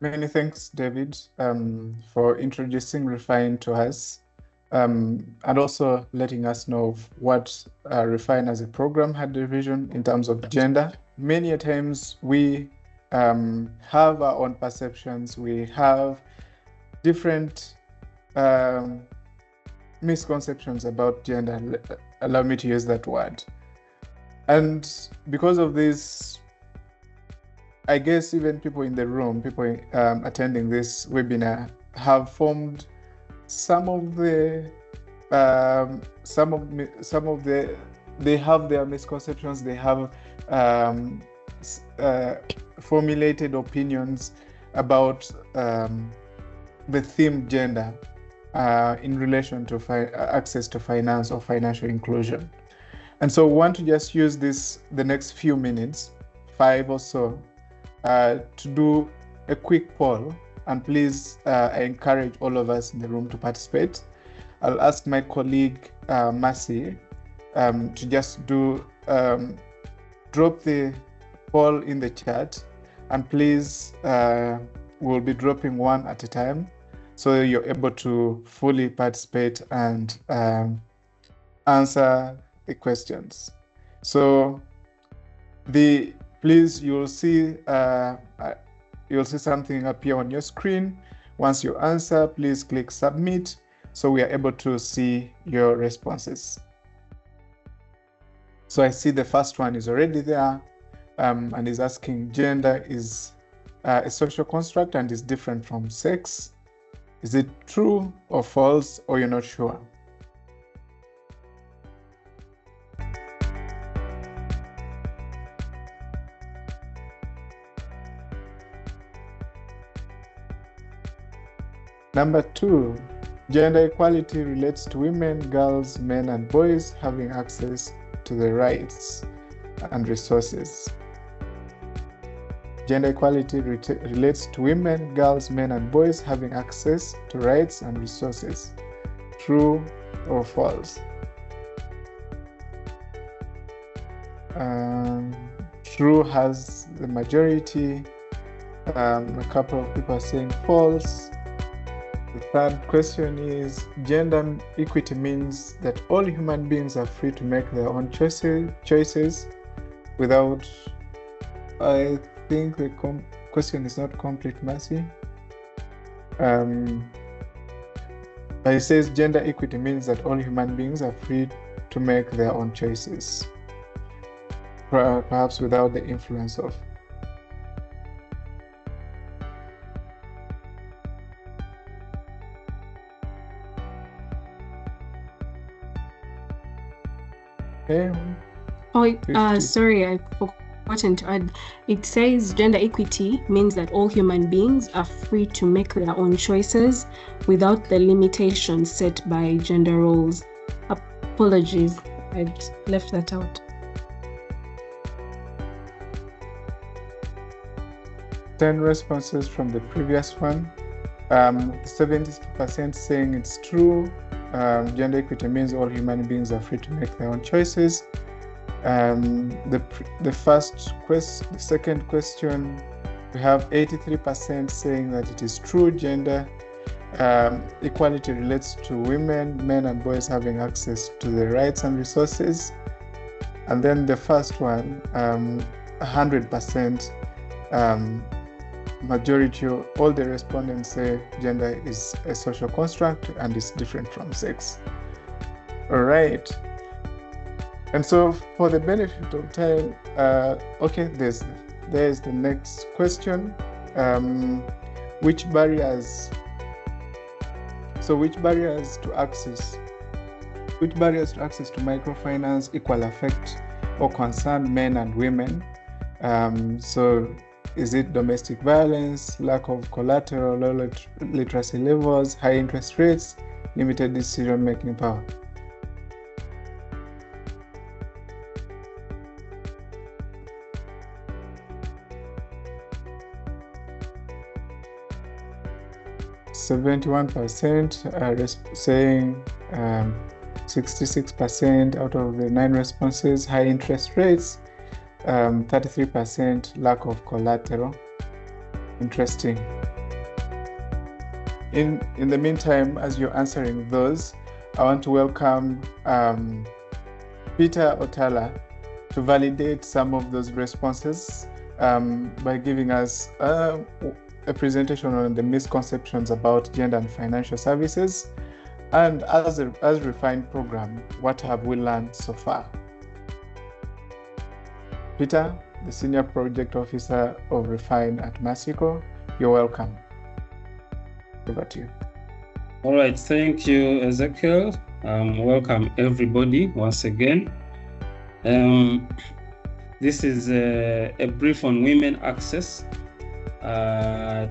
Many thanks, David, for introducing Refine to us, and also letting us know what Refine as a program had a vision in terms of gender. Many a times we have our own perceptions, we have different misconceptions about gender. Allow me to use that word. And because of this, I guess even people in the room, people attending this webinar, have formed some of the they have their misconceptions. They have formulated opinions about the theme gender in relation to access to finance or financial inclusion. And so we want to just use the next few minutes, 5 or so, to do a quick poll. And please, I encourage all of us in the room to participate. I'll ask my colleague, Mercy, to just drop the poll in the chat. And please, we'll be dropping one at a time, so you're able to fully participate and answer the questions. So please, you'll see something appear on your screen. Once you answer, please click submit, so we are able to see your responses. So I see the first one is already there, and is asking, gender is a social construct and is different from sex. Is it true or false, or you're not sure? Number 2, gender equality relates to women, girls, men, and boys having access to the rights and resources. Gender equality relates to women, girls, men, and boys having access to rights and resources. True or false? True has the majority. A couple of people are saying false. The third question is, gender equity means that all human beings are free to make their own choices without... I think the question is not complete, Mercy. But it says gender equity means that all human beings are free to make their own choices, perhaps without the influence of... Okay. Oh, sorry, I forgotten to add. It says gender equity means that all human beings are free to make their own choices without the limitations set by gender roles. Apologies, I'd left that out. 10 responses from the previous one. 70% saying it's true. Gender equity means all human beings are free to make their own choices. The second question, we have 83% saying that it is true. Gender equality relates to women, men, and boys having access to the rights and resources. And then the first one, 100%, majority of all the respondents say gender is a social construct and is different from sex. All right. And so for the benefit of time, okay, there's the next question. Which barriers to access to microfinance equal affect or concern men and women? So is it domestic violence, lack of collateral, low literacy levels, high interest rates, limited decision-making power? %71% are saying 66% out of the 9 responses, high interest rates, 33% lack of collateral. Interesting. In the meantime, as you're answering those, I want to welcome Peter Otala to validate some of those responses by giving us a presentation on the misconceptions about gender and financial services. And as Refine program, what have we learned so far? Peter, the Senior Project Officer of Refine at Masico, you're welcome. Over to you. All right, thank you, Ezekiel. Welcome everybody once again. This is a brief on women access to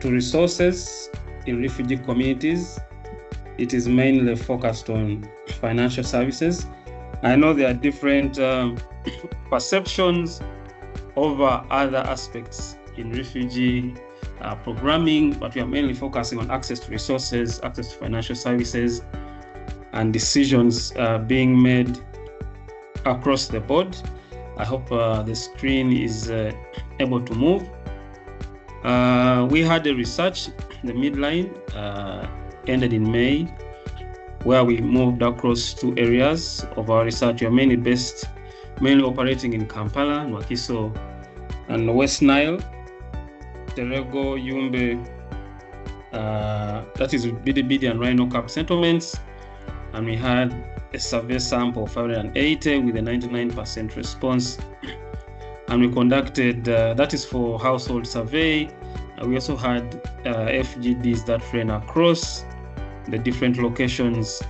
resources in refugee communities. It is mainly focused on financial services. I know there are different perceptions over other aspects in refugee programming, but we are mainly focusing on access to resources, access to financial services, and decisions being made across the board. I hope the screen is able to move. We had a research, the midline ended in May, where we moved across 2 areas of our research. We are mainly operating in Kampala, Nwakiso, and West Nile, Terego, Yumbe, that is Bidi and Rhino Cap settlements. And we had a survey sample of 580 with a 99% response. And we conducted, that is for household survey. We also had FGDs that ran across the different locations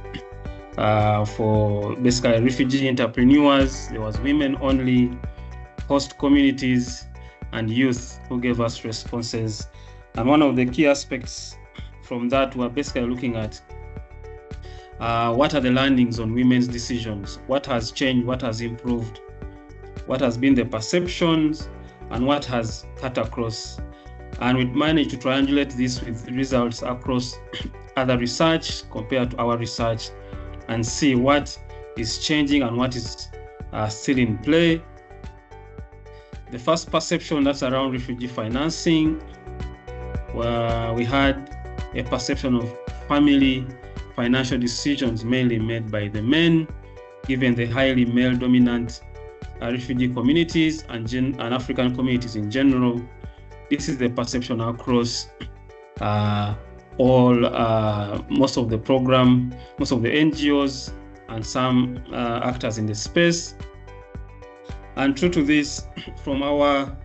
for basically refugee entrepreneurs. There was women only, host communities, and youth who gave us responses. And one of the key aspects from that, we're basically looking at what are the learnings on women's decisions, what has changed, what has improved, what has been the perceptions, and what has cut across. And we managed to triangulate this with results across other research compared to our research and see what is changing and what is still in play. The first perception, that's around refugee financing, where we had a perception of family financial decisions mainly made by the men, given the highly male-dominant refugee communities and African communities in general. This is the perception across most of the program, most of the NGOs, and some actors in the space. And true to this, from our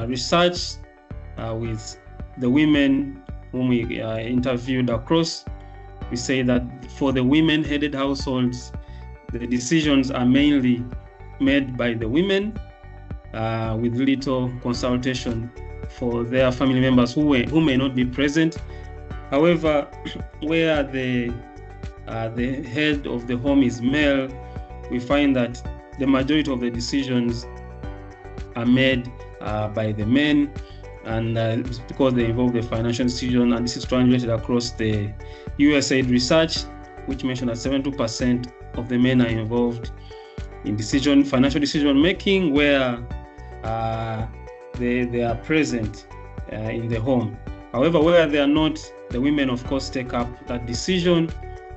research with the women whom we interviewed across, we say that for the women-headed households, the decisions are mainly made by the women with little consultation for their family members who may not be present. However, where the head of the home is male, we find that the majority of the decisions are made by the men, and it's because they involve the financial decision. And this is translated across the USAID research, which mentioned that 72% of the men are involved in financial decision making, where they are present in the home. However, where they are not, the women, of course, take up that decision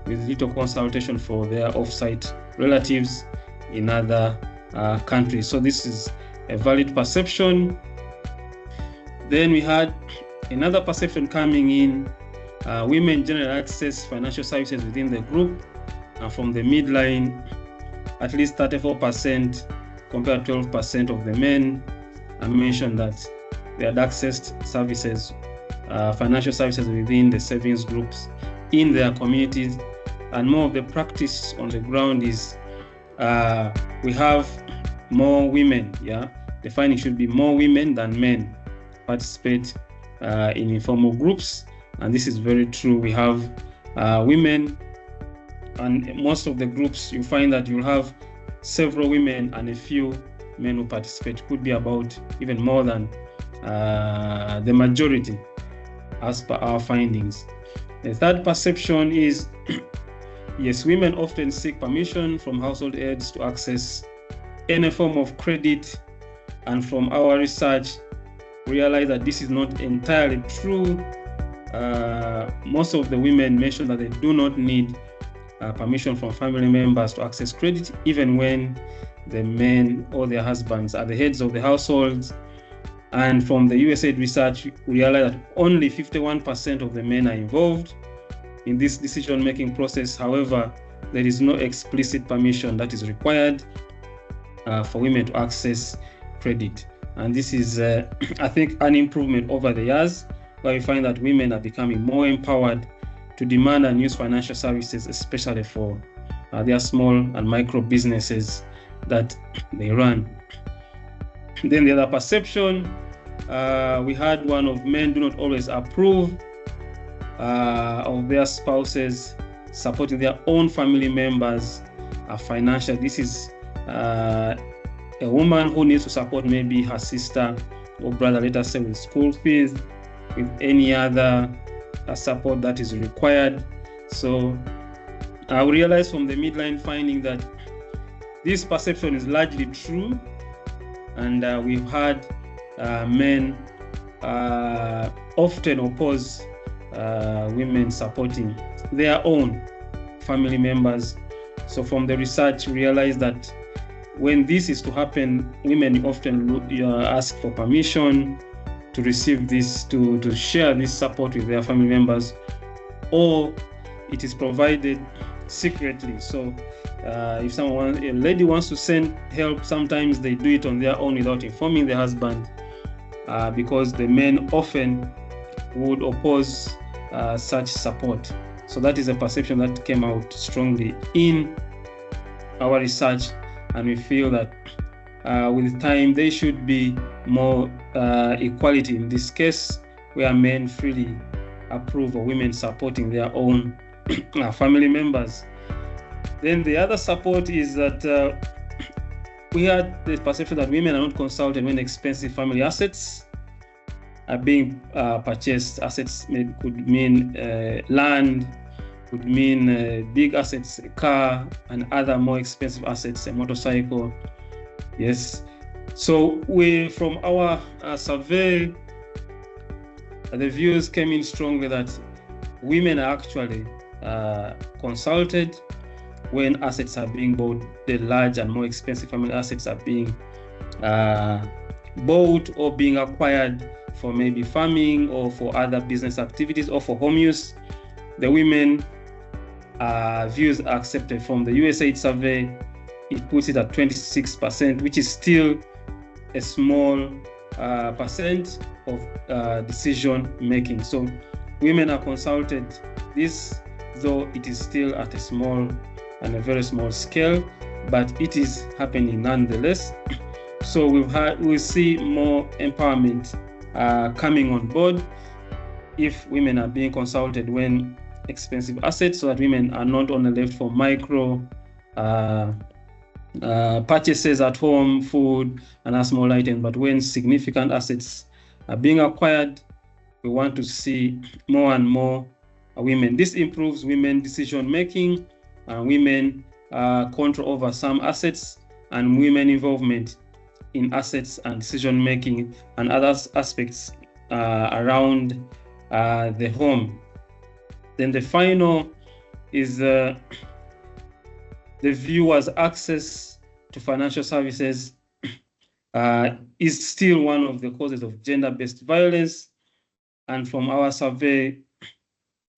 with little consultation for their off-site relatives in other countries. So this is a valid perception. Then we had another perception coming in. Women generally access financial services within the group. From the midline, at least 34% compared to 12% of the men. I mentioned that they had accessed services, financial services within the savings groups in their communities. And more of the practice on the ground is we have more women, the finding should be more women than men participate in informal groups. And this is very true. We have women, and most of the groups, you find that you'll have several women and a few men who participate. Could be about even more than the majority as per our findings. The third perception is, yes, women often seek permission from household aides to access any form of credit. And from our research, we realize that this is not entirely true. most of the women mentioned that they do not need permission from family members to access credit, even when the men or their husbands are the heads of the households. And from the USAID research, we realized that only 51% of the men are involved in this decision-making process. However, there is no explicit permission that is required for women to access credit. And this is, I think, an improvement over the years, where we find that women are becoming more empowered to demand and use financial services, especially for their small and micro businesses that they run. Then the other perception, we had one of men do not always approve of their spouses supporting their own family members financially. This is a woman who needs to support maybe her sister or brother, let us say, with school fees, with any other support that is required. So I realized from the midline finding that this perception is largely true, and we've had men often oppose women supporting their own family members. So from the research, we realized that when this is to happen, women often ask for permission to receive this, to share this support with their family members, or it is provided secretly. So if a lady wants to send help, sometimes they do it on their own without informing the husband, because the men often would oppose such support. So that is a perception that came out strongly in our research, and we feel that with time there should be more equality in this case, where men freely approve of women supporting their own family members. Then the other support is that we had the perception that women are not consulted when expensive family assets are being purchased. Assets could mean land, could mean big assets, a car, and other more expensive assets, a motorcycle. Yes. So from our survey, the views came in strongly that women are actually consulted when assets are being bought. The large and more expensive family assets are being bought or being acquired for maybe farming or for other business activities or for home use. The women views are accepted. From the USAID survey, it puts it at 26%, which is still a small percent of decision making. So women are consulted. This, though it is still at a small and a very small scale, but it is happening nonetheless. So we see more empowerment coming on board if women are being consulted when expensive assets, so that women are not only left for micro purchases at home, food and a small item, but when significant assets are being acquired, we want to see more and more women. This improves women decision making, women control over some assets, and women involvement in assets and decision making and other aspects around the home. Then the final is the view as access to financial services is still one of the causes of gender-based violence. And from our survey,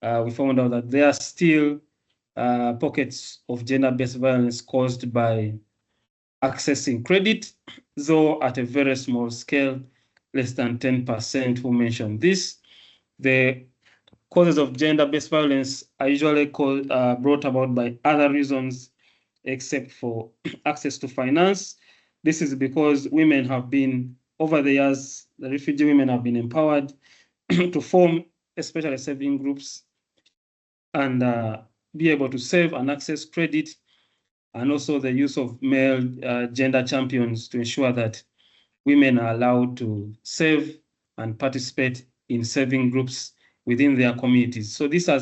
we found out that there are still pockets of gender-based violence caused by accessing credit, though at a very small scale, less than 10% who mentioned this. The causes of gender-based violence are usually brought about by other reasons except for access to finance. This is because women have been, over the years, the refugee women have been empowered to form especially saving groups and be able to save and access credit, and also the use of male gender champions to ensure that women are allowed to save and participate in saving groups within their communities. So this has